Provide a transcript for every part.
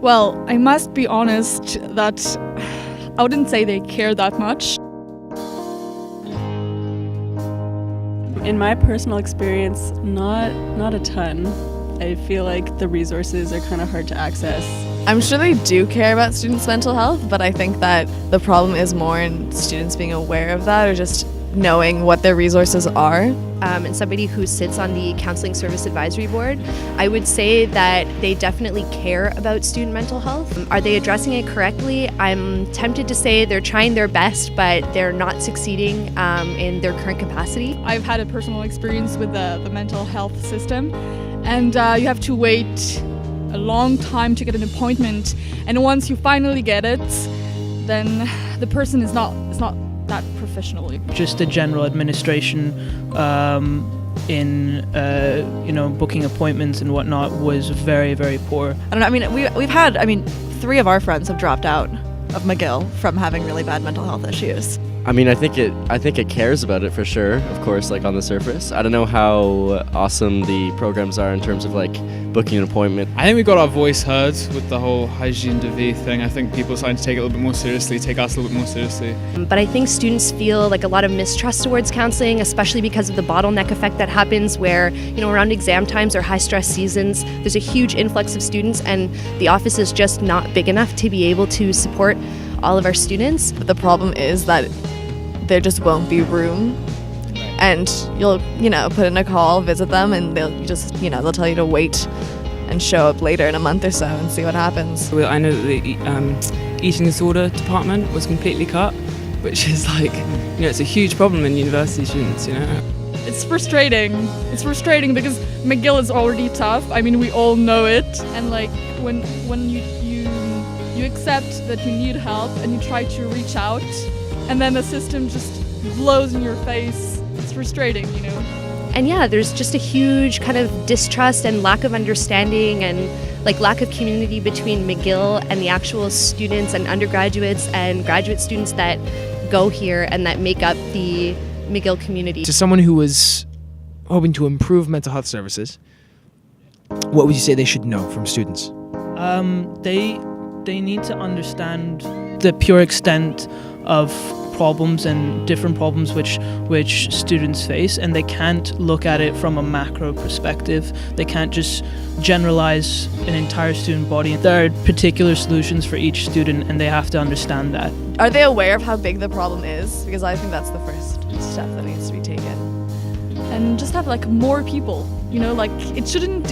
Well, I must be honest that I wouldn't say they care that much. In my personal experience, not a ton. I feel like the resources are kind of hard to access. I'm sure they do care about students' mental health, but I think that the problem is more in students being aware of that or just knowing what their resources are. And somebody who sits on the Counseling Service Advisory Board, I would say that they definitely care about student mental health. Are they addressing it correctly? I'm tempted to say they're trying their best, but they're not succeeding in their current capacity. I've had a personal experience with the mental health system, and you have to wait a long time to get an appointment, and once you finally get it, then the person is not that professional. Just the general administration in booking appointments and whatnot was very, very poor. I don't know. I mean, we've had. I mean, 3 of our friends have dropped out of McGill from having really bad mental health issues. I mean, I think it cares about it for sure, of course, like on the surface. I don't know how awesome the programs are in terms of like booking an appointment. I think we got our voice heard with the whole hygiene de vie thing. I think people are starting to take it a little bit more seriously, take us a little bit more seriously. But I think students feel like a lot of mistrust towards counseling, especially because of the bottleneck effect that happens where, around exam times or high stress seasons, there's a huge influx of students and the office is just not big enough to be able to support all of our students. But the problem is that there just won't be room, and you'll put in a call, visit them, and they'll tell you to wait and show up later in a month or so and see what happens. I know that the eating disorder department was completely cut, which is like, it's a huge problem in university students, It's frustrating. It's frustrating because McGill is already tough. I mean, we all know it. And like when you accept that you need help and you try to reach out, and then the system just blows in your face, it's frustrating, And yeah, there's just a huge kind of distrust and lack of understanding and lack of community between McGill and the actual students and undergraduates and graduate students that go here and that make up the McGill community. To someone who was hoping to improve mental health services, what would you say they should know from students? They need to understand the pure extent of problems and different problems which students face, and they can't look at it from a macro perspective. They can't just generalize an entire student body. There are particular solutions for each student, and they have to understand that. Are they aware of how big the problem is? Because I think that's the first step that needs to be taken. And just have more people, it shouldn't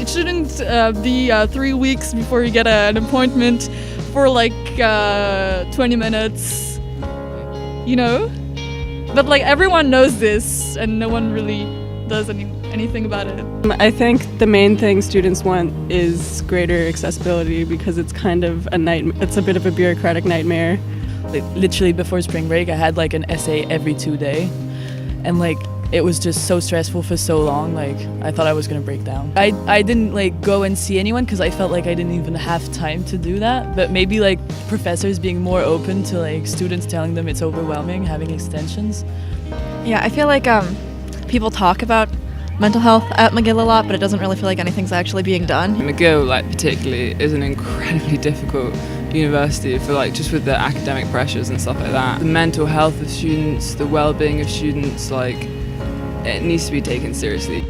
be 3 weeks before you get an appointment for 20 minutes. But everyone knows this and no one really does anything about it. I think the main thing students want is greater accessibility because it's kind of it's a bit of a bureaucratic nightmare. Literally before spring break I had an essay every 2 days, and it was just so stressful for so long, I thought I was gonna break down. I didn't go and see anyone because I felt I didn't even have time to do that, but maybe professors being more open to students telling them it's overwhelming having extensions. Yeah, I feel like people talk about mental health at McGill a lot, but it doesn't really feel like anything's actually being done. McGill, particularly, is an incredibly difficult university for just with the academic pressures and stuff like that. The mental health of students, the well-being of students, it needs to be taken seriously.